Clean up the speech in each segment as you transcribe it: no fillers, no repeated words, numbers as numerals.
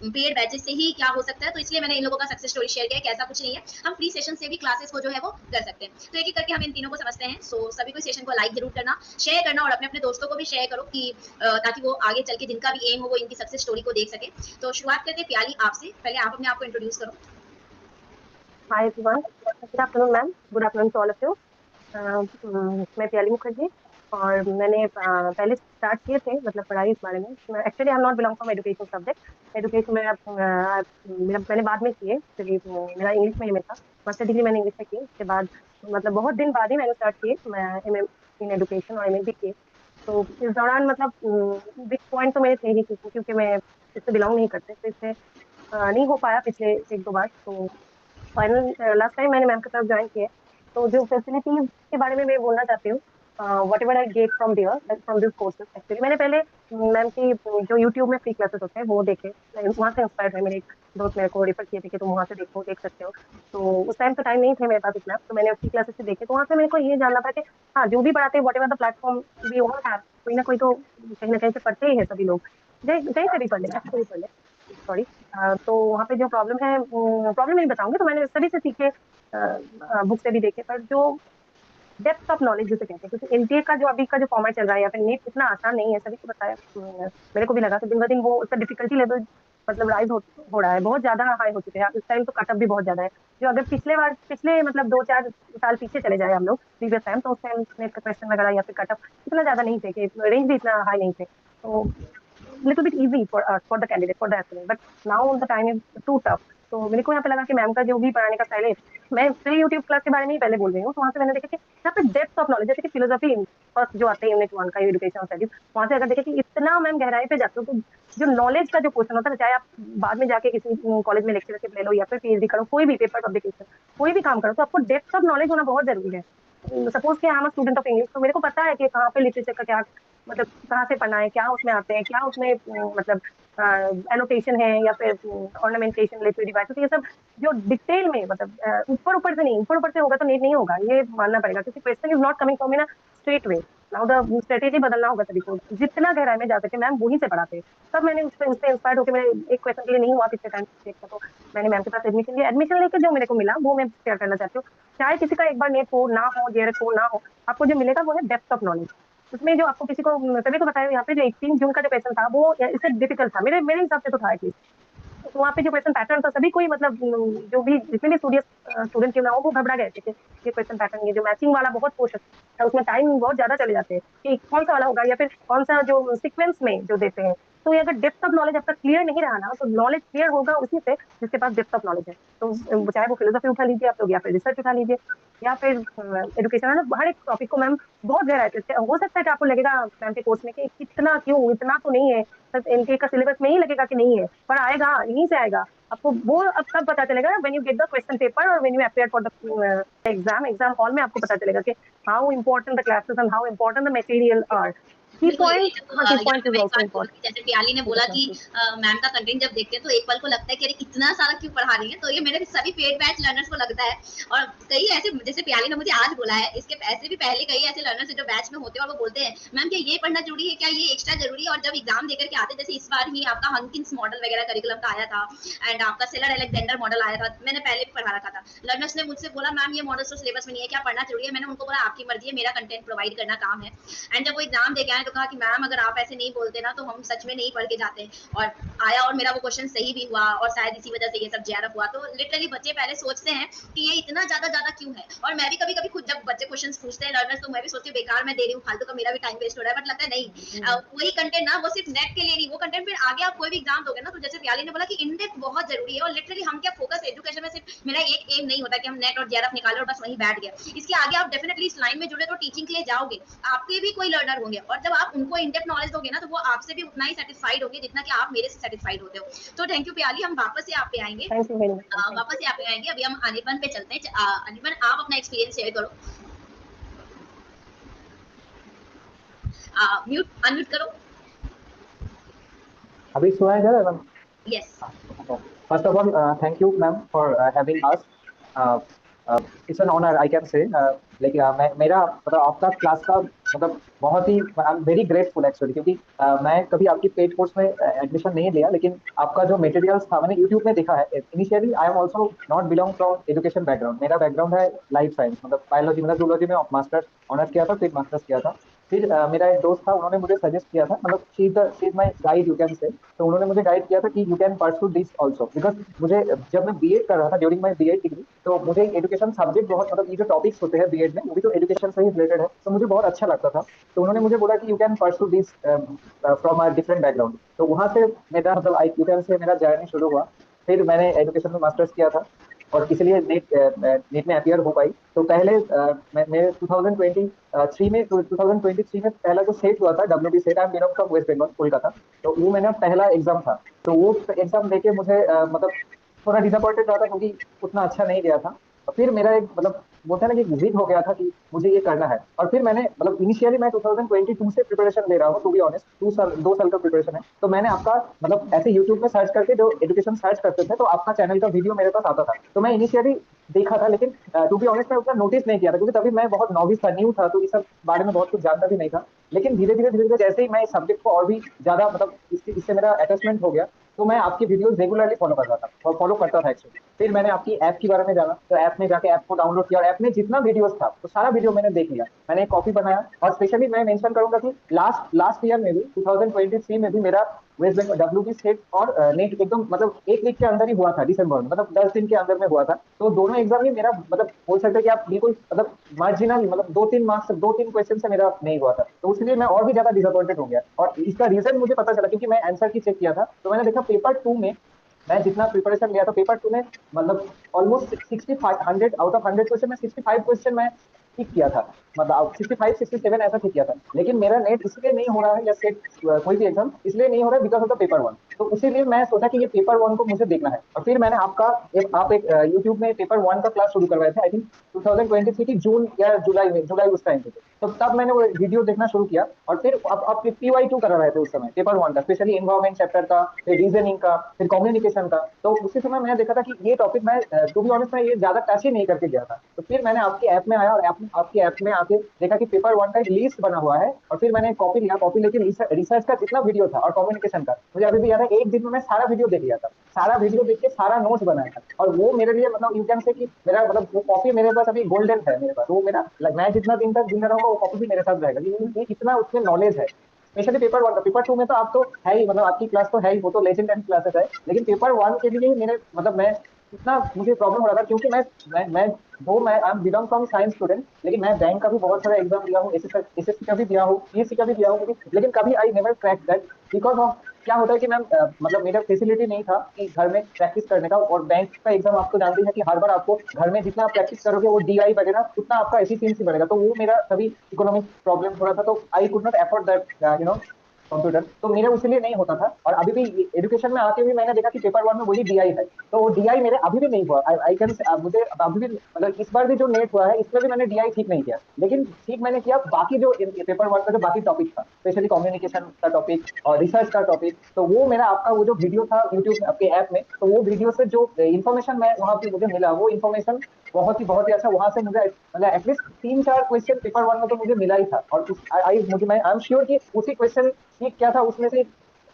Paid batches से ही क्या हो सकता है, तो इसलिए मैंने इन लोगों का सक्सेस स्टोरी शेयर किया है कि ऐसा कुछ नहीं है, हम फ्री सेशन से भी क्लासेस को जो है वो कर सकते हैं। तो एक एक करके हम इन तीनों को समझते हैं। सो सभी को सेशन को लाइक जरूर करना, शेयर करना और अपने अपने दोस्तों को भी शेयर करो कि ताकि वो आगे चल के जिनका भी एम हो वो इनकी सक्सेस स्टोरी को देख सके। तो शुरुआत करते हैं प्याली आपसे, पहले आप अपने आप को इंट्रोड्यूस करो। Hi everyone. Good afternoon, ma'am. Good afternoon to all of you. मैं प्याली मुखर्जी और मैंने पहले स्टार्ट किए थे मतलब पढ़ाई इस बारे में। Actually I am not belong from education subject. Education मेरा मेरा मैंने बाद में किए क्योंकि मेरा इंग्लिश मीडियम में था। मास्टर डिग्री मैंने इंग्लिश में की। उसके बाद मतलब बहुत दिन बाद ही मैंने स्टार्ट किए मैं एमए इन एजुकेशन और एमए भी किए। तो इस दौरान मतलब बिग पॉइंट तो मेरे थे ही क्योंकि मैं इससे बिलोंग नहीं करते, तो इससे नहीं हो पाया पिछले एक दो बार। तो फाइनल लास्ट टाइम मैंने मैम की तरफ ज्वाइन किया है। तो जो फैसिलिटीज के बारे में मैं बोलना चाहती हूँ, whatever I get from there from this courses. Actually मैंने पहले मैम की जो यूट्यूब में फ्री क्लासेस होते हैं वो देखे, वहाँ से इंस्पायर है। मेरे एक दोस्त मेरे को रेफर किए थे कि तुम वहाँ से देखो, देख सकते हो। तो उस टाइम तो टाइम नहीं थे मेरे पास इतना, तो मैंने फ्री क्लासेस से देखे। तो वहाँ से मेरे को ये जानना था कि हाँ, जो भी पढ़ाते हैं whatever the platform we all have, कोई ना कोई तो कहीं ना कहीं से पढ़ते ही है सभी लोग, कहीं से भी पढ़ ले, कहीं से भी पढ़ ले। सॉरी। तो वहाँ पे जो प्रॉब्लम है, प्रॉब्लम नहीं बताऊंगी, तो मैंने सभी से सीखे, बुक से भी देखे, पर जो डेप्थ ऑफ नॉलेज जिसे कहते हैं, क्योंकि एनटीए का जो अभी का जो फॉर्मेट चल रहा है या फिर नीट इतना आसान नहीं है, सभी को बताया। मेरे को भी लगा कि दिन ब दिन वो उसका डिफिकल्टी लेवल मतलब राइज हो रहा है, बहुत ज्यादा हाई हो चुके हैं इस टाइम। तो कटअप भी बहुत ज्यादा है। जो अगर पिछले मतलब 2-4 साल पीछे चले जाए हम लोग प्रीवियस टाइम, तो उस टाइम नेट का क्वेश्चन वगैरह या फिर कटअप इतना ज्यादा नहीं थे कि रेंज भी इतना हाई नहीं थे। तो little bit easy for the candidate, for the aspirant, but now the time is too tough. तो मेरे को यहाँ पे लगा कि मैम का जो भी पढ़ाने का स्टाइल है, मैं फ्री यूट्यूब क्लास के बारे में ही पहले बोल रही हूँ। तो वहाँ से मैंने देखा कि यहाँ पे डेप्थ ऑफ नॉलेज, जैसे कि फिलोसफी फर्स्ट जो आते हैं यूनिट 1 का एजुकेशन स्टडीज, वहाँ से अगर देखें कि इतना मैम गहराई पे जाते हो, तो जो नॉलेज का जो क्वेश्चन होता है, चाहे आप बाद में जाके किसी कॉलेज में लेक्चरशिप ले लो या फिर पीएचडी करो, कोई भी पेपर पब्लिकेशन कोई भी काम करो, तो आपको डेप्थ ऑफ नॉलेज होना बहुत जरूरी है। सपोज कि I am student of English, तो मेरे को पता है कि कहाँ पे लिटरेचर का क्या मतलब कहाँ से पढ़ना है, क्या उसमें आते हैं, क्या उसमें मतलब एनोटेशन है या फिर ऑर्नामेंटेशन लिटरेरी डिवाइस, तो ये सब जो डिटेल में मतलब ऊपर ऊपर से नहीं, ऊपर ऊपर से होगा तो नेट नहीं होगा, ये मानना पड़ेगा, क्योंकि question is not coming from in straight way. Now the strategy बदलना होगा सभी को, जितना गहराई में जा सके मैम वहीं से पढ़ाते हैं। तब मैंने उससे इंस्पायर होकर, मेरे एक क्वेश्चन के लिए नहीं हुआ पिछले टाइम देखा, तो मैंने मैम के पास एडमिशन लिया। एडमिशन लेकर जो मेरे को मिला वो मैं शेयर करना चाहती हूँ। चाहे किसी का एक बार नेट हो ना हो, जेआरएफ हो ना हो, आपको जो मिलेगा वो है डेप्थ ऑफ नॉलेज। उसमें जो आपको किसी को सभी को बताया, यहाँ पे जो 18 जून का जो क्वेश्चन था वो इससे डिफिकल्ट था, मेरे मेरे हिसाब से तो था एटलीस्ट। तो वहाँ पे जो क्वेश्चन पैटर्न था, सभी कोई मतलब जो भी जितने भी स्टूडेंट क्यों ना हो, वो घबरा गए थे कि ये क्वेश्चन पैटर्न, ये जो मैचिंग वाला बहुत पोर्शन है उसमें टाइम बहुत ज्यादा चले जाते हैं कि कौन सा वाला होगा या फिर कौन सा जो सीक्वेंस में जो देते हैं। तो ये अगर डेप्थ ऑफ नॉलेज आपका क्लियर नहीं रहा ना, तो नॉलेज क्लियर होगा उसी से जिसके पास डेप्थ ऑफ नॉलेज है। तो चाहे वो फिलोसफी उठा लीजिए आप लोग, या फिर रिसर्च उठा लीजिए, या फिर एजुकेशन, मतलब हर एक टॉपिक को मैम बहुत गहराई से, हो सकता है कि आपको लगेगा मैम के कोर्स में कि कितना क्यों, इतना तो नहीं है, बस इनके का सिलेबस में ही लगेगा कि नहीं है, पर आएगा, यहीं से आएगा। आपको वो अब तब पता चलेगा when you get the question paper और when you appear for the exam hall में आपको पता चलेगा कि how important the classes and how important the material are. की बिल्कुल, पॉइंट, हाँ, की यहाँ पॉइंट पे इज मैं एक ऑल्सो बात बोलूँगी, इम्पोर्टेंट। जैसे प्याली ने बोला कि मैम का कंटेंट जब देखते हैं तो एक पल को लगता है कि अरे इतना सारा क्यों पढ़ा रही है, तो ये मेरे सभी पेड बैच लर्नर्स को लगता है। और कई ऐसे, जैसे प्याली ने मुझे आज बोला है, इसके ऐसे भी पहले कई ऐसे लर्नर्स जो बैच में होते हैं और वो बोलते हैं मैम क्या ये पढ़ना जरूरी है, क्या ये एक्स्ट्रा जरूरी है, और जब एग्जाम देकर के आते, जैसे इस बार ही आपका हंकिंस मॉडल वगैरह करिकुलम का आया था एंड आपका सेलर अलेक्जेंडर मॉडल आया था, मैंने पहले भी पढ़ा रखा था। लर्नर्स ने मुझसे बोला मैम ये मॉडल तो सिलेबस में नहीं है, क्या पढ़ना जरूरी है? मैंने उनको बोला आपकी मर्जी है, मेरा कंटेंट प्रोवाइड करना काम है। एंड जब वो एग्जाम दे के आए तो कहा कि मैम अगर आप ऐसे नहीं बोलते ना तो हम सच में नहीं पढ़ के जाते। और आया और मेरा वो क्वेश्चन सही भी हुआ, और शायद इसी वजह से ये सब जेआरएफ हुआ। तो लिटरली बच्चे पहले सोचते हैं कि ये इतना ज्यादा ज्यादा क्यों है, और मैं भी कभी कभी खुद जब बच्चे क्वेश्चन पूछते हैं लर्नर्स, तो मैं भी सोचती हूँ बेकार मैं दे रही हूँ, फालतू का मेरा भी टाइम वेस्ट हो रहा है, बट लगता है नहीं, वही कंटेंट ना वो सिर्फ नेट के लिए नहीं, वो कंटेंट फिर आगे आप कोई भी एग्जाम दोगे ना, तो जैसे प्याली ने बोला कि इन डेप्थ बहुत जरूरी है। और लिटरली हम क्या फोकस एजुकेशन में सिर्फ मेरा एक एम नहीं होता कि हम नेट और जेआरएफ निकाले और बस वहीं बैठ गए। इसके आगे आप डेफिनेटली इस लाइन में जुड़े तो टीचिंग के लिए जाओगे, आपके भी कोई लर्नर होंगे, और जब आप उनको इन डेप्थ नॉलेज दोगे ना, तो वो आपसे भी उतना ही सेटिस्फाइड होंगे जितना कि आप मेरे से सेटिस्फाइड होते हो। तो थैंक यू प्याली, हम वापस से आप पे आएंगे। Thank you very much, thank वापस से आप पे आएंगे, अभी हम अनिर्बन पे चलते हैं। अनिर्बन आप अपना एक्सपीरियंस शेयर करो। म्यूट अनम्यूट करो। अभी सुना है क्या? Yes. First of all, thank you, ma'am, for having us. It's an honour I can say. लेकिन मैं मेरा मतलब आपका क्लास का मतलब बहुत ही I am very grateful actually, क्योंकि मैं कभी आपकी पेड कोर्स में एडमिशन नहीं लिया, लेकिन आपका जो मटेरियल्स था मैंने यूट्यूब में देखा है। Initially I am also not belong from education background, मेरा बैकग्राउंड है लाइफ साइंस, मतलब बायोलॉजी, मतलब जूलॉजी में मास्टर्स ऑनर्स किया था, फिर मास्टर्स किया था। फिर मेरा एक दोस्त था, उन्होंने मुझे सजेस्ट किया था, मतलब she is my guide you can say. तो उन्होंने मुझे गाइड किया था कि you can pursue this also, because मुझे जब मैं बीएड कर रहा था ड्यूरिंग माई बीएड डिग्री, तो मुझे एजुकेशन सब्जेक्ट बहुत, मतलब ये जो टॉपिक्स होते हैं बीएड में वो भी तो एजुकेशन से ही रिलेटेड है, तो मुझे बहुत अच्छा लगता था। तो उन्होंने मुझे बोला कि you can pursue this from a different background. तो वहां से मेरा मतलब आई यू कैन से मेरा जर्नी शुरू हुआ। फिर मैंने एजुकेशन में मास्टर्स किया था, और इसलिए नीट में अपियर हो पाई। तो पहले मेरे 2023 में, 2023 में पहला जो सेट हुआ था WB set, I am belong from West Bengal Kolkata. तो वो मेरा पहला एग्जाम था। तो वो एग्जाम देके मुझे मतलब थोड़ा डिसअपॉइंटेड रहा था, क्योंकि उतना अच्छा नहीं गया था। और फिर मेरा एक मतलब बोलते हैं ना कि जिद हो गया था कि मुझे ये करना है। और फिर मैंने मतलब इनिशियली मैं 2022 से प्रिपरेशन ले रहा हूँ, टू बी ऑनेस्ट 2 साल का प्रिपरेशन है। तो मैंने आपका मतलब ऐसे यूट्यूब में सर्च करके जो एजुकेशन सर्च करते थे, तो आपका चैनल का वीडियो मेरे पास आता था। तो मैं इनिशियली देखा था, लेकिन टू बी ऑनेस्ट मैं उतना नोटिस नहीं किया था, क्योंकि तभी मैं बहुत नॉविस था, न्यू था, तो इस सब बारे में बहुत कुछ जानता भी नहीं था। लेकिन धीरे धीरे जैसे ही मैं इस सब्जेक्ट को और भी ज्यादा मतलब इससे मेरा अटैचमेंट हो गया, तो मैं आपकी वीडियोस रेगुलरली फॉलो कर रहा था, और फॉलो करता था एक्चुअली। फिर मैंने आपकी ऐप के बारे में जाना, तो ऐप में जाके ऐप को डाउनलोड किया, और ऐप में जितना वीडियोस था तो सारा वीडियो मैंने देख लिया। मैंने एक कॉपी बनाया, और स्पेशली मैं मेंशन करूंगा कि लास्ट लास्ट ईयर में भी 2023 में भी मेरा वेस्ट बंगाल WB सेट और नेट एकदम मतलब एक वीक के अंदर ही हुआ था, दिसंबर में, मतलब 10 दिन के अंदर में हुआ था। तो दोनों एग्जाम ही मेरा मतलब बोल सकते हैं कि आप बिल्कुल मतलब मार्जिनल, मतलब 2-3 मार्क्स, 2-3 क्वेश्चन से मेरा नहीं हुआ था। तो उसके लिए मैं और भी ज्यादा डिसअपॉइंटेड हो गया, और इसका रीजन मुझे पता चला, क्योंकि मैं आंसर की चेक किया था। तो मैंने देखा पेपर 2 में मैं जितना प्रिपरेशन लिया था, पेपर 2 में मतलब ऑलमोस्ट 65, 100 आउट ऑफ 100 क्वेश्चन में 65 क्वेश्चन मैं ठीक किया था, मतलब 65-67 ऐसा ठीक किया था। लेकिन मेरा नेट इसलिए नहीं हो रहा है, या सेट कोई भी एग्जाम इसलिए नहीं हो रहा है बिकॉज ऑफ द पेपर 1। तो इसीलिए मैं सोचा कि ये पेपर 1 को मुझे देखना है। और फिर मैंने आप एक यूट्यूब में पेपर 1 का क्लास शुरू करवाए थे, आई थिंक 2023 की जून या जुलाई में, जुलाई उस टाइम पे थे। तो तब मैंने वो वीडियो देखना शुरू किया। और फिर आप PY2 करा रहे थे उस समय, पेपर 1 का, स्पेशली इन्वायरमेंट चैप्टर का, फिर रीजनिंग का, फिर कम्युनिकेशन का। तो उसी समय मैंने देखा था कि ये टॉपिक मैं टू बी ऑनेस्ट मैं ये ज्यादा टच ही नहीं करके गया था। तो फिर मैंने आपकी ऐप में आया, और आपकी ऐप में आके देखा कि पेपर 1 का एक लिस्ट बना हुआ है। और फिर मैंने कॉपी लिया, कॉपी लेके रिसर्च का जितना वीडियो था और कम्युनिकेशन का, मुझे अभी भी याद है, एक दिन में मैं सारा वीडियो देख लिया था। सारा वीडियो देख के सारा नोट्स बनाया था। और वो मेरे लिए मतलब यू कैन से कि मेरा मतलब वो कॉपी मेरे पास अभी गोल्डन है मेरे पास। वो मेरा मैं जितना दिन तक जिंदा रहूंगा वो कॉपी भी मेरे साथ रहेगा, क्योंकि ये इतना उसमें नॉलेज है। स्पेशली पेपर 1 का, पेपर 2 में तो आप तो है ही, मतलब आपकी क्लास तो है ही, वो तो लेजेंडरी क्लासेस है। लेकिन पेपर 1 के लिए ही मेरे मतलब मैं इतना मुझे प्रॉब्लम हो रहा था, क्योंकि मैं दो मैं आई am belong from science student, लेकिन मैं बैंक का भी बहुत सारा एग्जाम दिया हूँ, एसएससी का भी दिया हूँ, पीएससी का भी दिया हूँ, लेकिन कभी I never crack that, because of क्या होता है कि मैम मतलब मेरा फैसिलिटी नहीं था कि घर में प्रैक्टिस करने का। और बैंक का एग्जाम आप तो जानते हैं कि हर बार आपको घर में जितना प्रैक्टिस करोगे वो DI बढ़ेगा, उतना आपका एफिशिएंसी बढ़ेगा। तो वो मेरा कभी इकोनॉमिक प्रॉब्लम थोड़ा था, तो I could not afford that computer, तो मेरे उसलिए नहीं होता था। और अभी भी एजुकेशन में आके भी मैंने देखा कि पेपर 1 में वही DI है, तो वो DI मेरे अभी भी नहीं हुआ। आई कैन मुझे अभी भी मतलब इस बार भी जो नेट हुआ है इसमें भी मैंने DI ठीक नहीं किया, लेकिन ठीक मैंने किया बाकी जो पेपर 1 का जो बाकी टॉपिक था, स्पेशली कम्युनिकेशन का टॉपिक और रिसर्च का टॉपिक। तो वो मेरा आपका वो जो वीडियो था यूट्यूब आपके ऐप में, तो वो वीडियो से जो इन्फॉर्मेशन मैं वहाँ पे मुझे मिला, वो इन्फॉर्मेशन बहुत ही अच्छा। वहां से मुझे मतलब एटलीस्ट 3-4 क्वेश्चन पेपर 1 में तो मुझे मिला ही था। और उस आई मुझे मैं आई एम श्योर कि उसी क्वेश्चन ठीक क्या था, उसमें से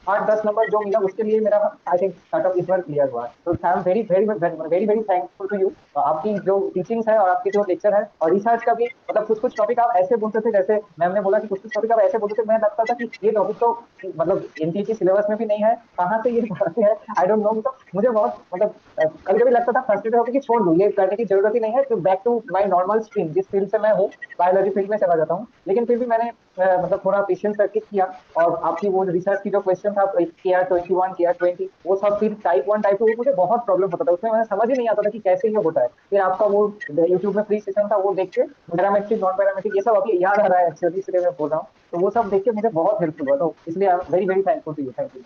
8-10 नंबर जो मिला उसके लिए मेरा आई थिंक कट ऑफ इस बार क्लियर हुआ है। तो I am very very very very thankful to you. आपकी जो टीचिंग्स है और आपकी जो लेक्चर है और रिसर्च का भी, मतलब कुछ कुछ टॉपिक आप ऐसे बोलते थे, जैसे मैम ने बोला कि कुछ कुछ टॉपिक आप ऐसे बोलते थे, मैं लगता था कि ये टॉपिक तो मतलब एनटीए की सिलेबस में भी नहीं है, कहाँ से ये पढ़ाते हैं, आई डोंट नो। तो मुझे बहुत मतलब कभी कभी लगता था फ्रस्ट्रेटेड होकर कि छोड़ दूं, ये करने की जरूरत ही नहीं है, तो back to my normal stream, जिस फील्ड से मैं हूँ, बायोलॉजी फील्ड में चला जाता हूँ। लेकिन फिर भी मैंने मतलब थोड़ा पेशेंस करके किया। और आपकी वो रिसर्च की जो क्वेश्चन था KR21 KR20, वो सब फिर टाइप 1 टाइप 2, मुझे बहुत प्रॉब्लम होता था उसमें, मुझे समझ ही नहीं आता था कि कैसे ये होता है। फिर आपका वो यूट्यूब में फ्री सेशन था, वो देख के पैरामेट्रिक नॉन पैरामेट्रिक ये सब अभी याद आ रहा है एक्चुअली, इसलिए मैं बोल रहा हूँ। तो वो सब देख के मुझे बहुत हेल्पफुल हुआ, तो इसलिए I am very very thankful to you. Thank you.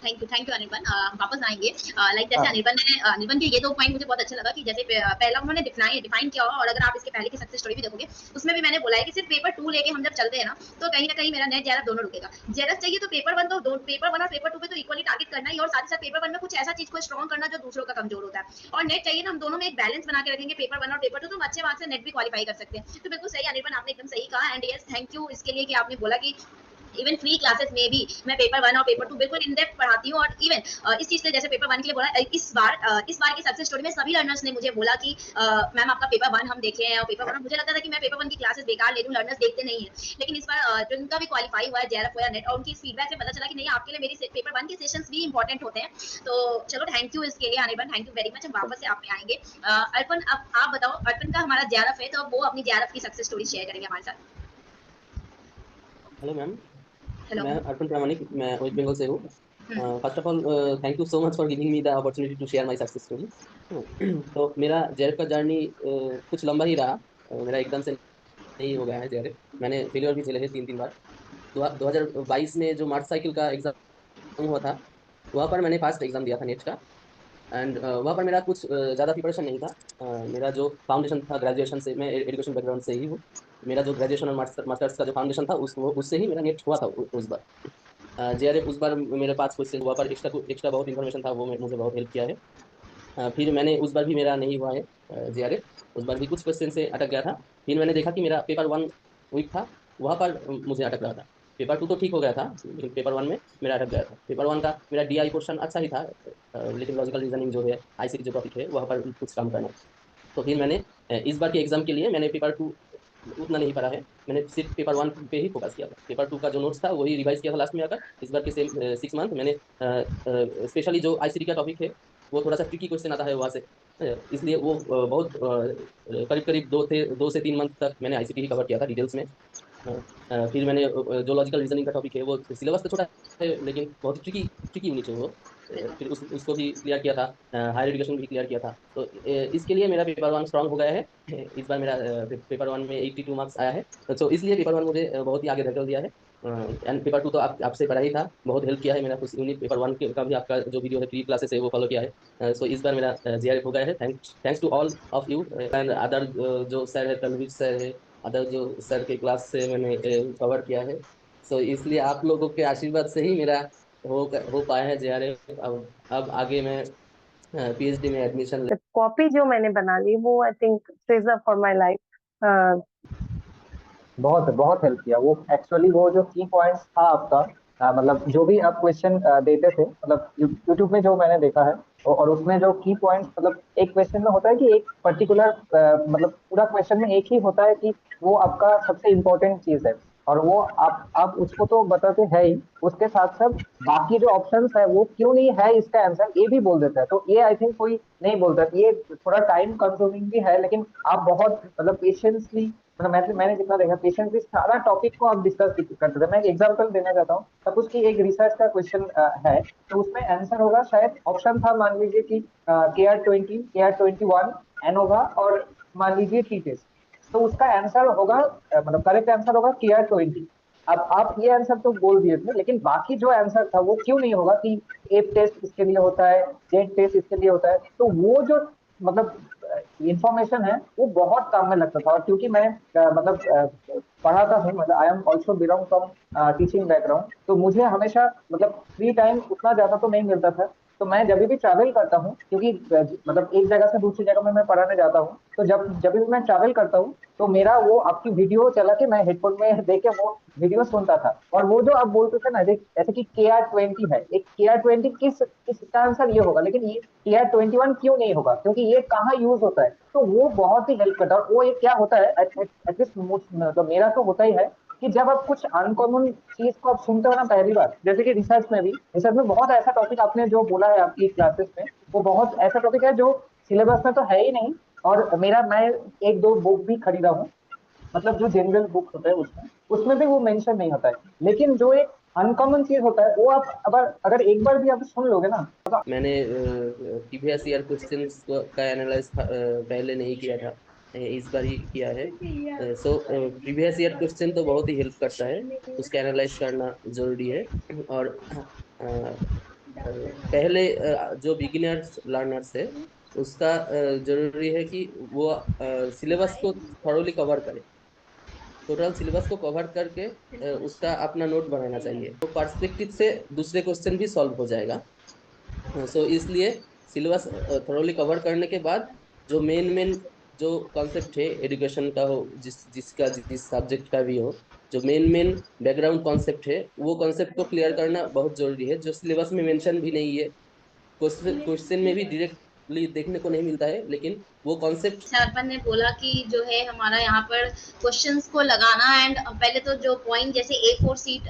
Thank you Anirban. वापस आएंगे लाइक जैसे अनिर्बन के ये 2 पॉइंट मुझे बहुत अच्छा लगा कि जैसे पहला उन्होंने डिफाइन किया और अगर आप इसके पहले की सक्सेस स्टोरी भी देखोगे उसमें भी मैंने बोला है कि सिर्फ पेपर 2 लेके हम जब चलते हैं ना तो कहीं ना कहीं मेरा नेट जेआरएफ दोनों रुकेगा। जेआरएफ चाहिए तो पेपर 1 तो पेपर 1 और पेपर 2 पे तो इक्वली टारगेट करना ही और साथ ही साथ पेपर 1 में कुछ ऐसा चीज को स्ट्रॉन्ग करना जो दूसरों का कमजोर होता है और नेट चाहिए ना हम दोनों में एक बैलेंस बना के रखेंगे पेपर 1 और पेपर 2 तो हम अच्छे मार्क्स से नेट भी क्वालिफाई कर सकते हैं। तो बिल्कुल सही अनिर्बन आपने एकदम सही कहा एंड यस थैंक यू इसके लिए कि आपने बोला कि इवन फ्री क्लासेस में भी मैं पेपर 1 और पेपर 2 बिल्कुल इन डेप्थ पढ़ाती हूँ और इवन इस चीज के जैसे पेपर 1 के लिए बोला इस बार की सक्सेस स्टोरी में सभी लर्नर्स ने मुझे बोला कि मैम आपका पेपर 1 हम देखे हैं और पेपर 1 मुझे लगता था कि मैं पेपर 1 की क्लासेस बेकार ले लूं लर्नर्स देखते नहीं है लेकिन इस बार जिनका भी क्वालिफाई हुआ है जेआरएफ या नेट और उनकी फीडबैक से पता चला कि नहीं आपके लिए मेरी पेपर 1 के सेशंस भी इंपॉर्टेंट होते हैं। तो चलो थैंक यू इसके लिए Anirban thank you very much. हम वापस से आप पे आएंगे। अर्पण अब आप बताओ अर्पण का हमारा जेआरएफ है तो वो अपनी जेआरएफ की सक्सेस स्टोरी शेयर करेंगे हमारे साथ। Hello ma'am, hello. मैं अर्पण प्रामाणिक, मैं वेस्ट बंगाल से हूँ। First of all thank you so much for giving me the opportunity to share my success story. तो मेरा जेआरएफ का जर्नी कुछ लंबा ही रहा। मेरा एकदम से नहीं हो गया है जेआरएफ। मैंने फेलियर भी झेले हैं 3 बार। 2022 में जो मोटरसाइकिल का एग्जाम हुआ था वहाँ पर मैंने फर्स्ट एग्जाम दिया था नेट का। एंड वहाँ पर मेरा कुछ ज़्यादा प्रिपरेशन नहीं था। मेरा जो फाउंडेशन था ग्रेजुएशन से, मैं एजुकेशन बैकग्राउंड से ही हूँ। मेरा जो ग्रेजुएशन और मास्टर्स का जो फाउंडेशन था उससे ही मेरा नेट हुआ था उस बार। जेआरएफ उस बार मेरे पास क्वेश्चन हुआ पर एक्स्ट्रा बहुत इन्फॉर्मेशन था, वो मुझे बहुत हेल्प किया है। फिर मैंने उस बार भी मेरा नहीं हुआ है जेआरएफ। उस बार भी कुछ क्वेश्चन से अटक गया था। फिर मैंने देखा कि मेरा पेपर 1 वीक था, वहाँ पर मुझे अटक रहा था। पेपर 2 तो ठीक हो गया था लेकिन पेपर 1 में मेरा अटक गया था। पेपर 1 का मेरा डीआई पोर्शन अच्छा ही था, लेकिन लॉजिकल रीजनिंग जो है आईसीटी जो टॉपिक है वहाँ पर कुछ काम करना। तो फिर मैंने इस बार के एग्जाम के लिए मैंने पेपर 2 उतना नहीं पढ़ा है। मैंने सिर्फ पेपर 1 पे ही फोकस किया था। पेपर 2 का जो नोट्स था वही रिवाइज किया था लास्ट में आकर। इस बार के सेम 6 मंथ मैंने स्पेशली जो आईसीटी का टॉपिक है वो थोड़ा सा ट्रिकी क्वेश्चन आता है वहाँ से। इसलिए वो बहुत करीब करीब 2 से 3 मंथ तक मैंने आईसीटी ही कवर किया था डिटेल्स में। फिर मैंने जो लॉजिकल रीजनिंग का टॉपिक है वो सिलेबस तो छोटा है लेकिन बहुत ट्रिकी ट्रिकी यूनिट है वो। फिर उसको भी क्लियर किया था। हायर एजुकेशन भी क्लियर किया था। तो इसके लिए मेरा पेपर 1 स्ट्रांग हो गया है। इस बार मेरा पेपर 1 में 82 मार्क्स आया है। तो इसलिए पेपर 1 मुझे बहुत ही आगे धकेल दिया है। एंड पेपर 2 तो आपसे पढ़ा ही था, बहुत हेल्प किया है मेरा कुछ यूनिट। पेपर 1 का भी आपका जो वीडियो है फ्री क्लासेस है वो फॉलो किया है। सो इस बार मेरा जेआरएफ हो गया है। Thanks to all of you and other जो सर है, तनवीर सर है, अदर जो सर के क्लास से मैंने कवर किया है। सो इसलिए आप लोगों के आशीर्वाद से ही मेरा हो पाया है जेआरएफ। अब आगे मैं पीएचडी में एडमिशन। कॉपी जो मैंने बना ली वो I think treasure for my life. बहुत बहुत हेल्प किया वो। एक्चुअली वो जो की पॉइंट्स था आपका, मतलब जो भी आप क्वेश्चन देते थे, मतलब यूट्यूब में जो मैंने देखा है और उसमें जो की पॉइंट्स, मतलब एक क्वेश्चन में होता है कि एक पर्टिकुलर मतलब पूरा क्वेश्चन में एक ही होता है कि वो आपका सबसे इम्पोर्टेंट चीज है और वो आप उसको तो बताते हैं ही, उसके साथ साथ बाकी जो ऑप्शंस है वो क्यों नहीं है इसका आंसर ये भी बोल देता है। तो ये आई थिंक कोई नहीं बोलता। ये थोड़ा टाइम कंज्यूमिंग भी है लेकिन आप बहुत मतलब पेशेंसली, मतलब मैंने जितना देखा पेशेंटली सारा टॉपिक को आप डिस्कस करते थे। मैं एक एग्जांपल देना चाहता हूँ। सपोज कि एक रिसर्च का क्वेश्चन है तो उसमें आंसर होगा, शायद ऑप्शन था मान लीजिए कि KR20, KR21, एनोवा और मान लीजिए टी टेस्ट। तो उसका आंसर होगा मतलब करेक्ट आंसर होगा KR20। अब आप ये आंसर तो बोल दिए थे लेकिन बाकी जो आंसर था वो क्यों नहीं होगा कि एप टेस्ट इसके लिए होता है, जेड टेस्ट इसके लिए होता है। तो वो जो मतलब इंफॉर्मेशन है वो बहुत काम में लगता था। और क्योंकि मैं मतलब पढ़ाता हूँ, मतलब I am also belong from teaching background, तो मुझे हमेशा मतलब फ्री टाइम उतना ज्यादा तो नहीं मिलता था। तो मैं जब भी ट्रैवल करता हूँ, क्योंकि मतलब एक जगह से दूसरी जगह में मैं पढ़ाने जाता हूँ, तो जब भी मैं ट्रैवल करता हूँ तो मेरा वो आपकी वीडियो चला के मैं हेडफोन में देख के वो वीडियो सुनता था। और वो जो आप बोलते थे ना जैसे कि KR20 है, एक KR20 किसका आंसर ये होगा, लेकिन ये KR21 क्यों नहीं होगा, क्योंकि ये कहाँ यूज होता है। तो वो बहुत ही हेल्प करता है। और वो ये क्या होता है एटलीस्ट तो मेरा तो होता ही है कि जब आप कुछ अनकॉमन चीज को आप सुनते हो ना पहली बार, जैसे कि रिसर्च में बहुत ऐसा टॉपिक आपने जो बोला है आपकी क्लासेस में, वो बहुत ऐसा टॉपिक है जो सिलेबस में तो है ही नहीं। और मैं एक दो बुक भी खरीदा हूँ, मतलब जो जनरल बुक होता है उसमें भी वो मेंशन नहीं होता है। लेकिन जो एक अनकॉमन चीज होता है वो आप अगर एक बार भी आप सुन लोगे ना। मैंने प्रीवियस ईयर क्वेश्चंस का एनालाइज पहले नहीं किया था, इस बार ही किया है। सो प्रीवियस ईयर क्वेश्चन तो बहुत ही हेल्प करता है, उसका एनालाइज करना जरूरी है। और पहले जो बिगिनर्स लर्नर्स है उसका जरूरी है कि वो सिलेबस को थॉरोली कवर करे, टोटल सिलेबस को कवर करके उसका अपना नोट बनाना चाहिए, तो पर्सपेक्टिव से दूसरे क्वेश्चन भी सॉल्व हो जाएगा। सो इसलिए सिलेबस थोरोली कवर करने के बाद जो मेन जो कॉन्सेप्ट है एजुकेशन का हो, जिस सब्जेक्ट का भी हो, जो मेन बैकग्राउंड कॉन्सेप्ट है वो कॉन्सेप्ट को क्लियर करना बहुत जरूरी है, जो सिलेबस में मेंशन भी नहीं है, क्वेश्चन में भी डायरेक्टली देखने को नहीं मिलता है, लेकिन वो कॉन्सेप्ट सरपन ने बोला कि जो है हमारा यहाँ पर क्वेश्चंस को लगाना एंड पहले तो जो पॉइंट जैसे A4 सीट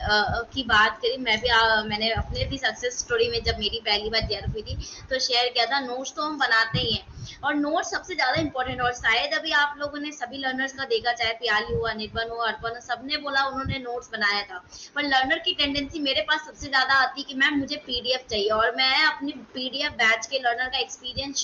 की बात करी, मैंने अपने भी सक्सेस स्टोरी में जब मेरी पहली बार जेआरएफ हुई थी तो शेयर किया था, नोट्स तो हम बनाते ही हैं और नोट्स सबसे ज्यादा इंपॉर्टेंट, और शायद अभी आप लोगों ने सभी लर्नर्स का देखा, चाहे प्याली हुआ, निर्बन हुआ, अर्पण हो, सबने बोला उन्होंने नोट्स बनाया था, पर लर्नर की टेंडेंसी मेरे पास सबसे ज्यादा आती कि मैम मुझे PDF चाहिए, और मैं अपनी PDF बैच के लर्नर का एक्सपीरियंस